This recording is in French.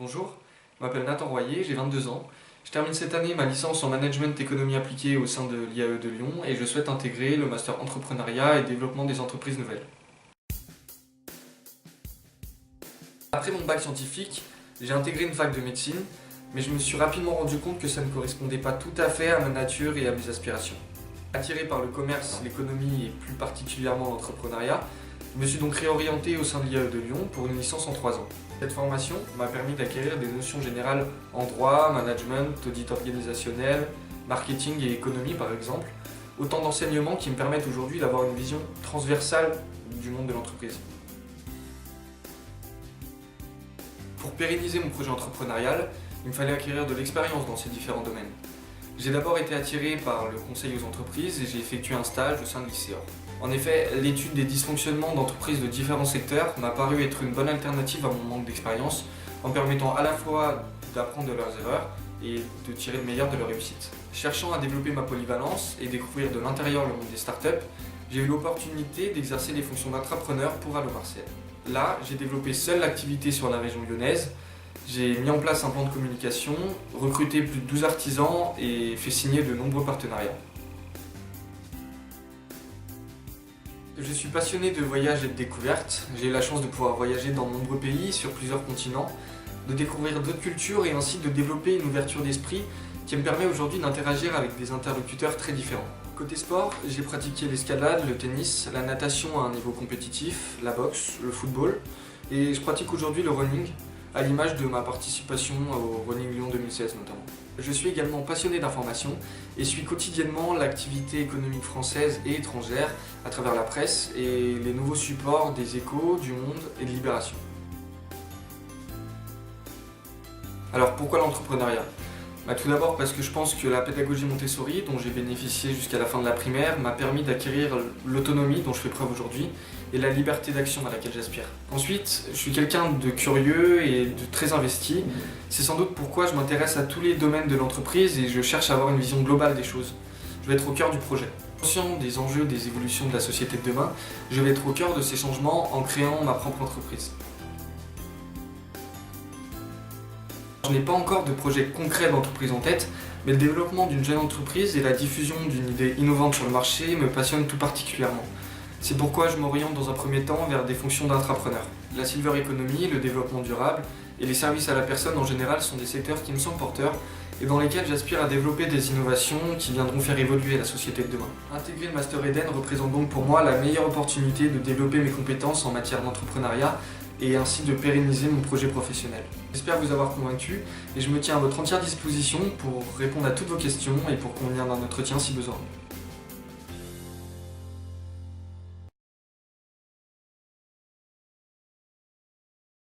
Bonjour, je m'appelle Nathan Royer, j'ai 22 ans. Je termine cette année ma licence en management économie appliquée au sein de l'IAE de Lyon et je souhaite intégrer le master entrepreneuriat et développement des entreprises nouvelles. Après mon bac scientifique, j'ai intégré une fac de médecine, mais je me suis rapidement rendu compte que ça ne correspondait pas tout à fait à ma nature et à mes aspirations. Attiré par le commerce, l'économie et plus particulièrement l'entrepreneuriat, je me suis donc réorienté au sein de l'IAE de Lyon pour une licence en 3 ans. Cette formation m'a permis d'acquérir des notions générales en droit, management, audit organisationnel, marketing et économie par exemple, autant d'enseignements qui me permettent aujourd'hui d'avoir une vision transversale du monde de l'entreprise. Pour pérenniser mon projet entrepreneurial, il me fallait acquérir de l'expérience dans ces différents domaines. J'ai d'abord été attiré par le conseil aux entreprises et j'ai effectué un stage au sein de l'ICEOR. En effet, l'étude des dysfonctionnements d'entreprises de différents secteurs m'a paru être une bonne alternative à mon manque d'expérience, en me permettant à la fois d'apprendre de leurs erreurs et de tirer le meilleur de leur réussite. Cherchant à développer ma polyvalence et découvrir de l'intérieur le monde des startups, j'ai eu l'opportunité d'exercer les fonctions d'entrepreneur pour Allo-Marseille. Là, j'ai développé seul l'activité sur la région lyonnaise. J'ai mis en place un plan de communication, recruté plus de 12 artisans et fait signer de nombreux partenariats. Je suis passionné de voyage et de découverte. J'ai eu la chance de pouvoir voyager dans de nombreux pays, sur plusieurs continents, de découvrir d'autres cultures et ainsi de développer une ouverture d'esprit qui me permet aujourd'hui d'interagir avec des interlocuteurs très différents. Côté sport, j'ai pratiqué l'escalade, le tennis, la natation à un niveau compétitif, la boxe, le football et je pratique aujourd'hui le running, à l'image de ma participation au Running Lyon 2016 notamment. Je suis également passionné d'information et suis quotidiennement l'activité économique française et étrangère à travers la presse et les nouveaux supports des Échos, du Monde et de Libération. Alors pourquoi l'entrepreneuriat ? Tout d'abord parce que je pense que la pédagogie Montessori, dont j'ai bénéficié jusqu'à la fin de la primaire, m'a permis d'acquérir l'autonomie dont je fais preuve aujourd'hui et la liberté d'action à laquelle j'aspire. Ensuite, je suis quelqu'un de curieux et de très investi. C'est sans doute pourquoi je m'intéresse à tous les domaines de l'entreprise et je cherche à avoir une vision globale des choses. Je vais être au cœur du projet. Conscient des enjeux des évolutions de la société de demain, je vais être au cœur de ces changements en créant ma propre entreprise. Je n'ai pas encore de projet concret d'entreprise en tête, mais le développement d'une jeune entreprise et la diffusion d'une idée innovante sur le marché me passionnent tout particulièrement. C'est pourquoi je m'oriente dans un premier temps vers des fonctions d'intrapreneur. La silver economy, le développement durable et les services à la personne en général sont des secteurs qui me sont porteurs et dans lesquels j'aspire à développer des innovations qui viendront faire évoluer la société de demain. Intégrer le Master Eden représente donc pour moi la meilleure opportunité de développer mes compétences en matière d'entrepreneuriat et ainsi de pérenniser mon projet professionnel. J'espère vous avoir convaincu et je me tiens à votre entière disposition pour répondre à toutes vos questions et pour convenir d'un entretien si besoin.